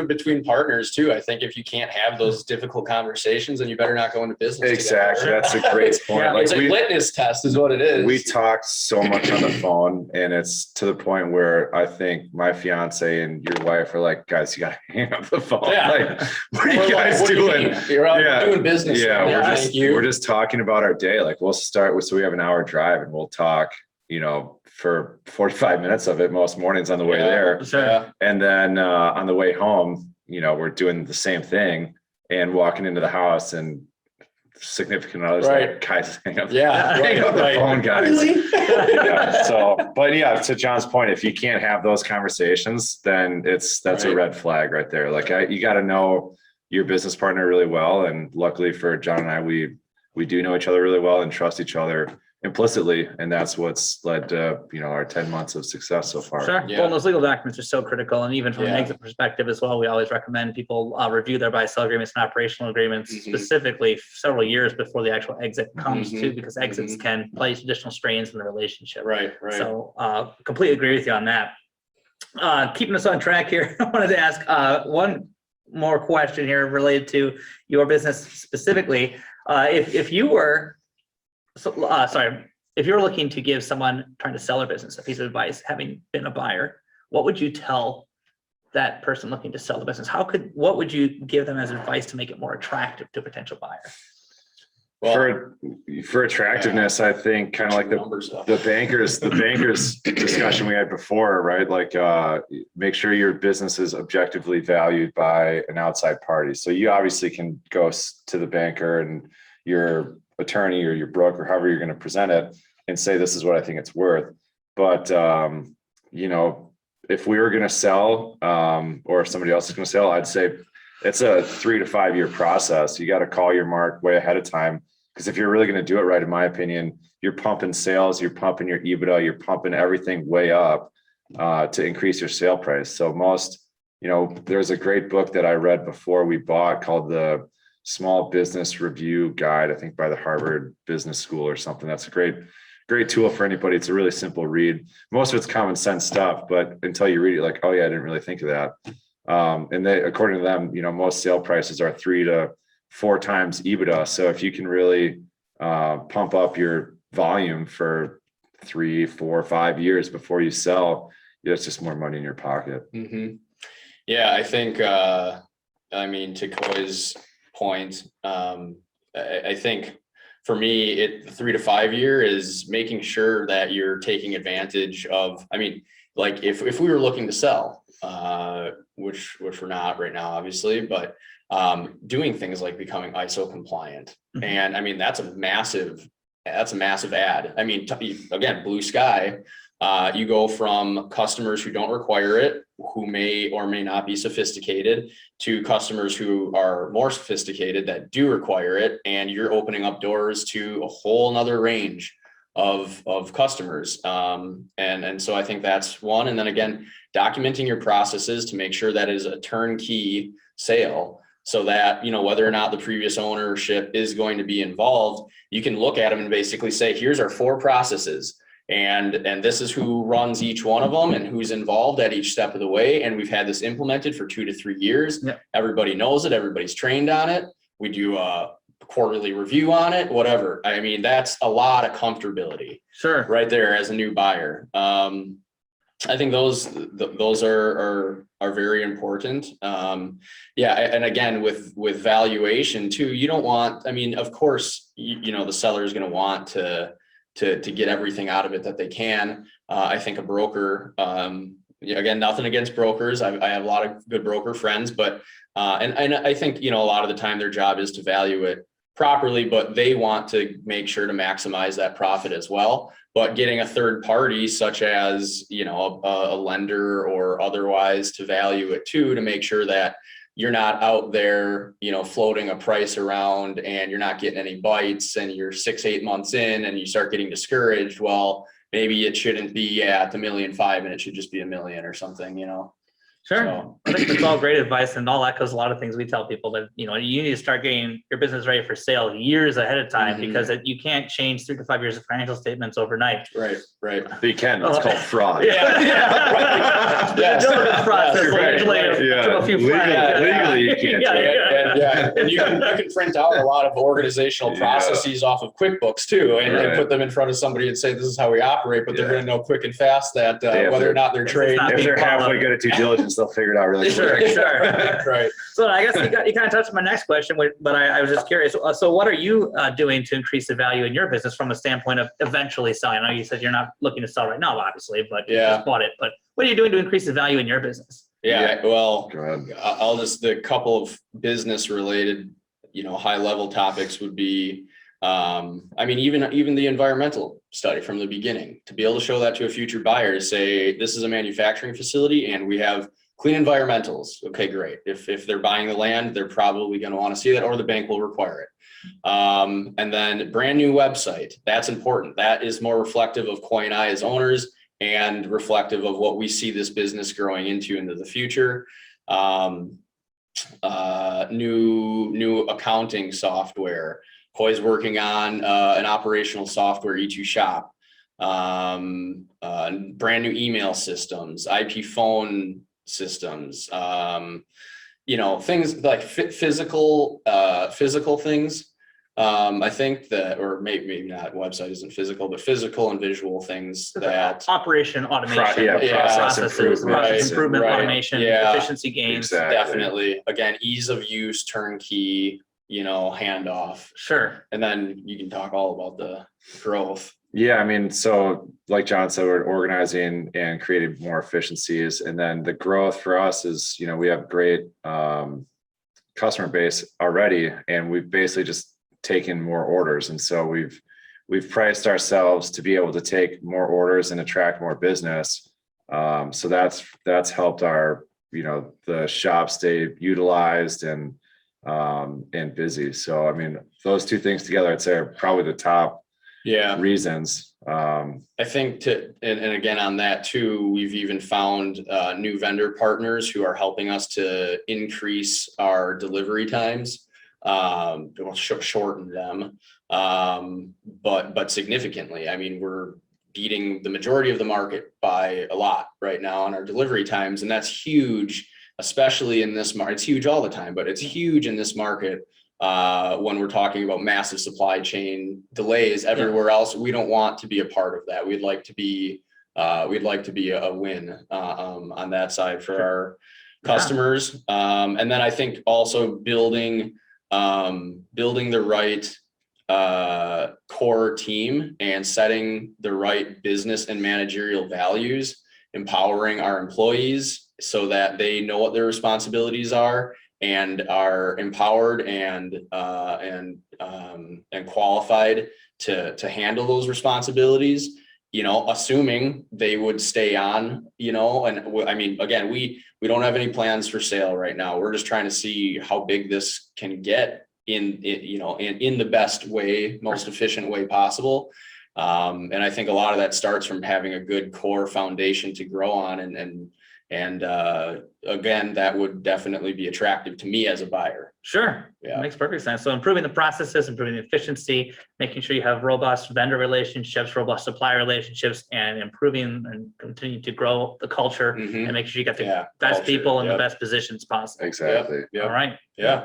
between partners too, I think if you can't have those difficult conversations, then you better not go into business. Exactly. That's a great point. It's a litmus test is what it is. We talked so much on the phone, and it's to the point where I think my fiance and your wife are like, guys, you got to hang up the phone. Yeah. Like, what are you guys doing? You're out doing business. Yeah. We're just talking about our day. Like we'll start with, so we have an hour drive and we'll talk, for 45 minutes of it most mornings on the way there. Sure. And then on the way home, we're doing the same thing and walking into the house, and significant others like, guys, hang up the phone, guys. Really? So, but to Jon's point, if you can't have those conversations, then that's a red flag right there. Like you got to know your business partner really well. And luckily for Jon and I, we do know each other really well and trust each other implicitly, and that's what's led to our 10 months of success so far. Sure. Well, those legal documents are so critical, and even from an exit perspective as well, we always recommend people review their buy-sell agreements and operational agreements specifically several years before the actual exit comes too, because exits can place additional strains in the relationship. Right. So completely agree with you on that. Keeping us on track here, I wanted to ask one more question here related to your business specifically. If you were looking to give someone trying to sell their business a piece of advice, having been a buyer, what would you tell that person looking to sell the business? What would you give them as advice to make it more attractive to a potential buyer? Well, for attractiveness, I think kind of like the bankers discussion we had before, right? Like make sure your business is objectively valued by an outside party. So you obviously can go to the banker and your attorney or your broker, however you're going to present it, and say, this is what I think it's worth. But, if we were going to sell or if somebody else is going to sell, I'd say it's a 3 to 5 year process. You got to call your mark way ahead of time, because if you're really going to do it right, in my opinion, you're pumping sales, you're pumping your EBITDA, you're pumping everything way up to increase your sale price. So most there's a great book that I read before we bought called the Small Business Review Guide, I think by the Harvard Business School or something. That's a great tool for anybody. It's a really simple read. Most of it's common sense stuff, but until you read it, like, oh yeah, I didn't really think of that. And they, according to them, most sale prices are 3 to 4 times EBITDA. So if you can really pump up your volume for 3, 4, 5 years before you sell, it's just more money in your pocket. Mm-hmm. Yeah, I think, to Coy's point, I think for me, the 3 to 5 year is making sure that you're taking advantage of, like if we were looking to sell, which we're not right now, obviously, but doing things like becoming ISO compliant. Mhm. And that's a massive ad. Again, blue sky. You go from customers who don't require it, who may or may not be sophisticated, to customers who are more sophisticated that do require it. And you're opening up doors to a whole nother range of customers. And so I think that's one. And then again, documenting your processes to make sure that is a turnkey sale, so that, whether or not the previous ownership is going to be involved, you can look at them and basically say, here's our 4 processes. And this is who runs each one of them and who's involved at each step of the way. And we've had this implemented for 2 to 3 years. Yep. Everybody knows it. Everybody's trained on it. We do a quarterly review on it, whatever. That's a lot of comfortability. Sure. Right there as a new buyer. I think those are very important. And again, with valuation too, you don't want, of course, the seller is going to want to get everything out of it that they can. I think a broker, again, nothing against brokers. I have a lot of good broker friends, but, and I think, a lot of the time their job is to value it properly, but they want to make sure to maximize that profit as well. But getting a third party, such as, a lender or otherwise, to value it too, to make sure that you're not out there, floating a price around and you're not getting any bites, and you're 6-8 months in and you start getting discouraged. Well, maybe it shouldn't be at the 1.5 million and it should just be $1 million or something, Sure. So. I think that's all great advice, and all that, because a lot of things we tell people that, you need to start getting your business ready for sale years ahead of time, Mhm. because you can't change 3 to 5 years of financial statements overnight. Right. You can, it's called fraud. Yeah. Yes. Diligence process, Right. allegedly, Yeah. throw a few flags. Legally, you can't do it. Yeah. And you can print out a lot of organizational Yeah. processes off of QuickBooks too, and Right. put them in front of somebody and say, this is how we operate, but they're Yeah. going to know quick and fast that Yeah, whether or not they're it's trained. not If they're being halfway followed. good at due diligence, they'll figure it out really quick. Sure. Right. So I guess you kind of touched on my next question, but I was just curious. So what are you doing to increase the value in your business from a standpoint of eventually selling? I know you said you're not looking to sell right now, obviously, but you Yeah. just bought it. But what are you doing to increase the value in your business? Yeah. Well, Go ahead. the couple of business related, high level topics would be, even the environmental study from the beginning, to be able to show that to a future buyer, to say, this is a manufacturing facility and we have clean environmentals. Okay, great. If they're buying the land, they're probably going to want to see that, or the bank will require it. And then brand new website. That's important. That is more reflective of Coye and I as owners, and reflective of what we see this business growing into the future. New accounting software. Coye's working on an operational software, E2 Shop. Brand new email systems, IP phone systems. Things like physical things. I think that, or maybe not, website isn't physical, but physical and visual things that Operation automation, Process improvement, right. automation, Yeah. efficiency gains. Exactly. definitely, again, ease of use, turnkey, handoff. Sure. And then you can talk all about the growth. Yeah, so like John said, we're organizing and creating more efficiencies. And then the growth for us is, we have great customer base already, and we've basically just taken more orders. And so we've priced ourselves to be able to take more orders and attract more business. So that's helped our, the shop stay utilized and busy. So, those two things together, I'd say, are probably the top reasons. I think and again, on that too, we've even found new vendor partners who are helping us to increase our delivery times, shorten them, but significantly. I mean, we're beating the majority of the market by a lot right now on our delivery times, and that's huge, especially in this market. It's huge all the time, but it's huge in this market. When we're talking about massive supply chain delays everywhere else, we don't want to be a part of that. We'd like to be a win on that side for our customers. And then I think also building the right core team and setting the right business and managerial values, empowering our employees so that they know what their responsibilities are and are empowered and qualified to handle those responsibilities, assuming they would stay on, and I mean, again, we don't have any plans for sale right now. We're just trying to see how big this can get in the best way, most efficient way possible. And I think a lot of that starts from having a good core foundation to grow on, and again, that would definitely be attractive to me as a buyer. Sure. Yeah. Makes perfect sense. So improving the processes, improving the efficiency, making sure you have robust vendor relationships, robust supplier relationships, and improving and continue to grow the culture and make sure you got the best people in the best positions possible. Exactly. All right. Yeah.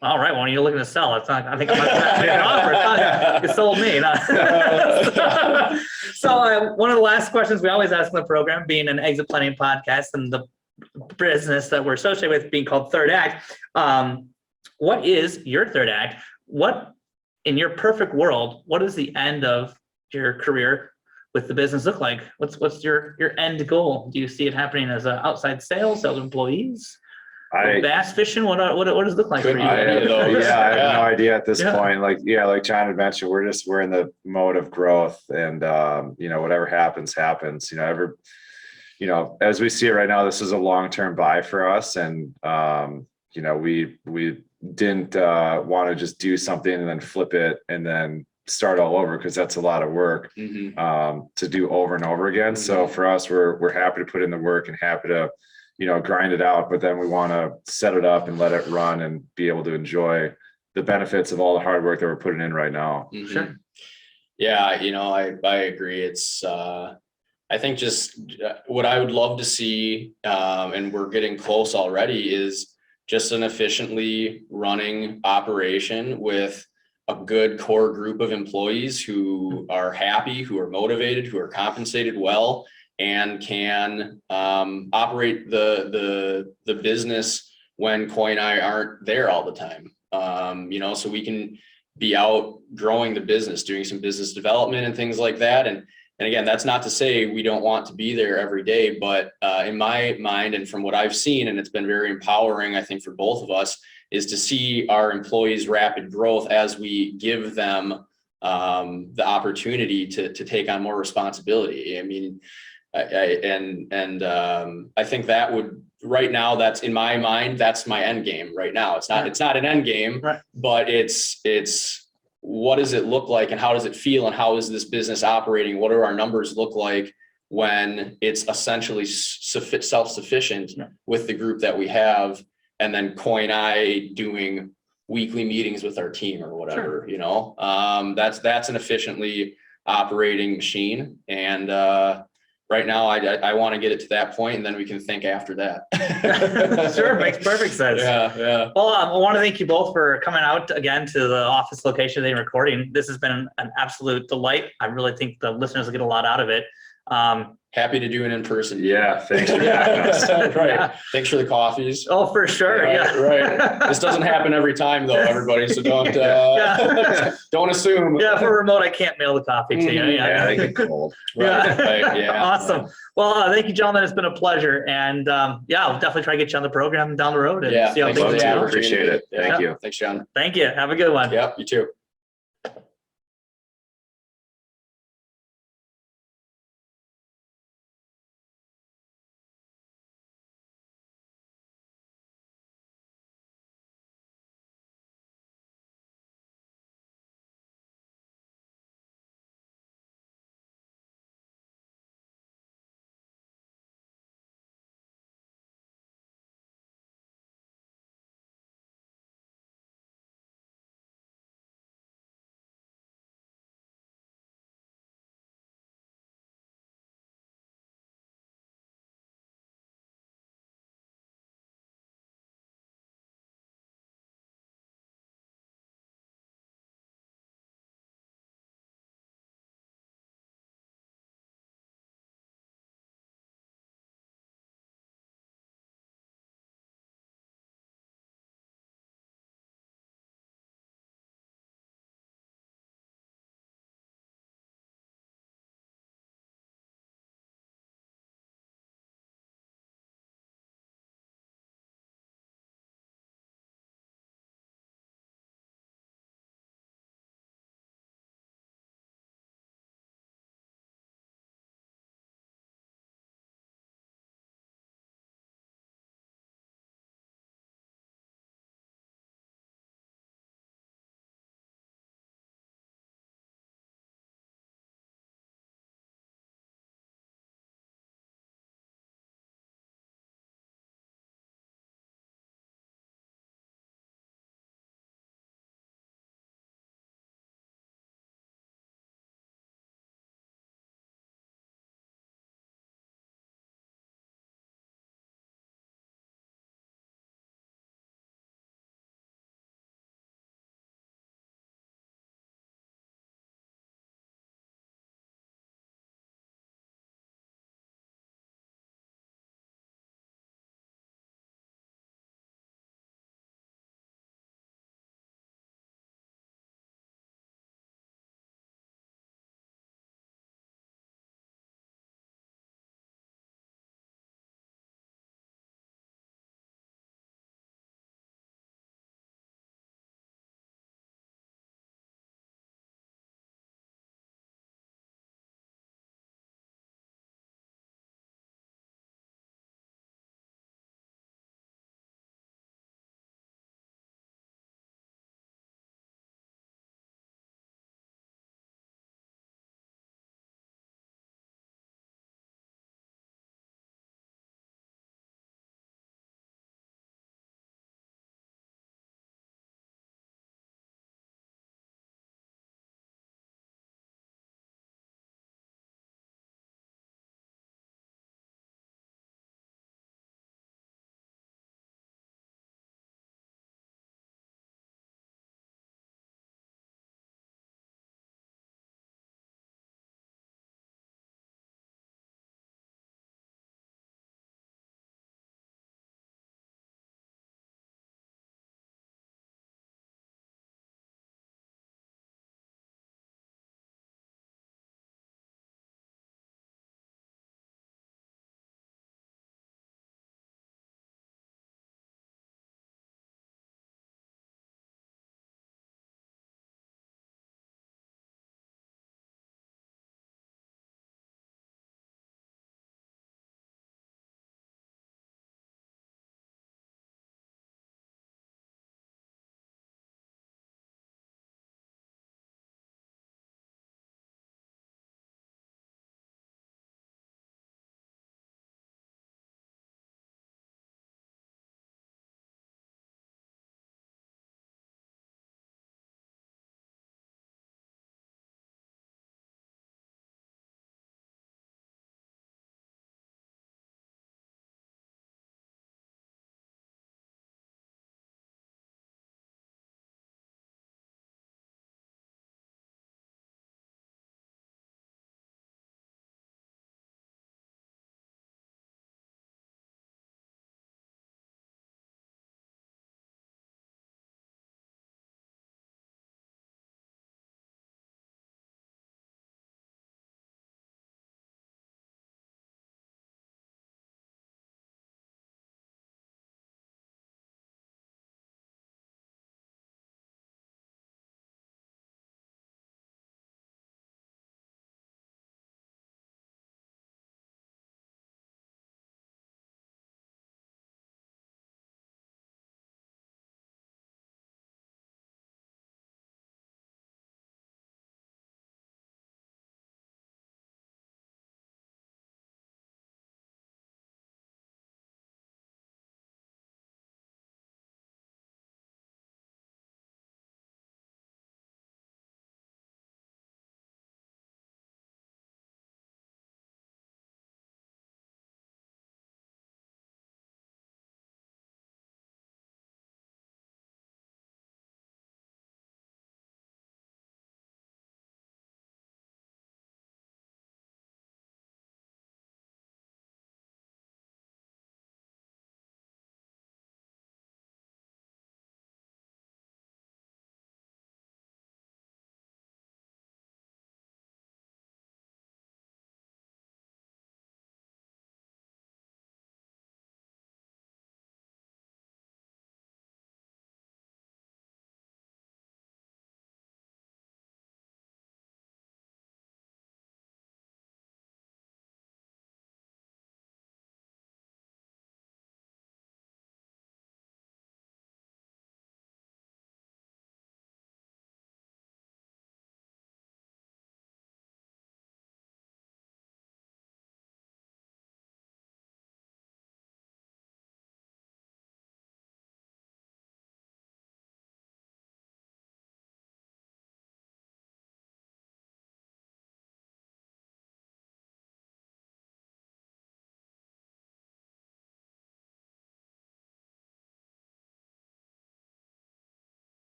All right. Well, you're looking to sell. It's not, I think I'm not make an offer. You sold me. So one of the last questions we always ask in the program, being an exit planning podcast and the business that we're associated with being called Third Act, what is your third act? What, in your perfect world, what does the end of your career with the business look like? What's your end goal? Do you see it happening as outside sales employees? Bass fishing? What does it look like for you? I have no idea at this point. Like Jon had mentioned, we're in the mode of growth, and whatever happens. As we see it right now, this is a long-term buy for us, and we didn't want to just do something and then flip it and then start all over, because that's a lot of work to do over and over again. So for us, we're happy to put in the work and happy to grind it out, but then we want to set it up and let it run and be able to enjoy the benefits of all the hard work that we're putting in right now. Sure. Yeah, I agree. It's I think just what I would love to see, and we're getting close already, is just an efficiently running operation with a good core group of employees who are happy, who are motivated, who are compensated well, and can operate the business when Coye and I aren't there all the time. So we can be out growing the business, doing some business development and things like that. And again, that's not to say we don't want to be there every day, but in my mind, and from what I've seen, and it's been very empowering, I think, for both of us, is to see our employees' rapid growth as we give them the opportunity to take on more responsibility. I mean, I think that would, right now, that's in my mind, that's my end game right now. It's not an end game, but it's what does it look like and how does it feel and how is this business operating? What do our numbers look like when it's essentially self-sufficient with the group that we have, and then Coye and I doing weekly meetings with our team or whatever, that's an efficiently operating machine. And right now, I want to get it to that point, and then we can think after that. Sure, makes perfect sense. Yeah. Well, I want to thank you both for coming out again to the office location and recording. This has been an absolute delight. I really think the listeners will get a lot out of it. Happy to do it in person. Yeah, thanks for having us. Right. Yeah. Thanks for the coffees. Oh, for sure. Right. This doesn't happen every time, though, everybody. So don't don't assume. Yeah, for remote, I can't mail the coffee to you. Yeah, they get cold. Right. Yeah. Awesome. Well, thank you, gentlemen. It's been a pleasure, and I'll definitely try to get you on the program down the road and see how things go. Appreciate it. Thank you. Thanks, Jon. Thank you. Have a good one. Yep. You too.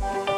you.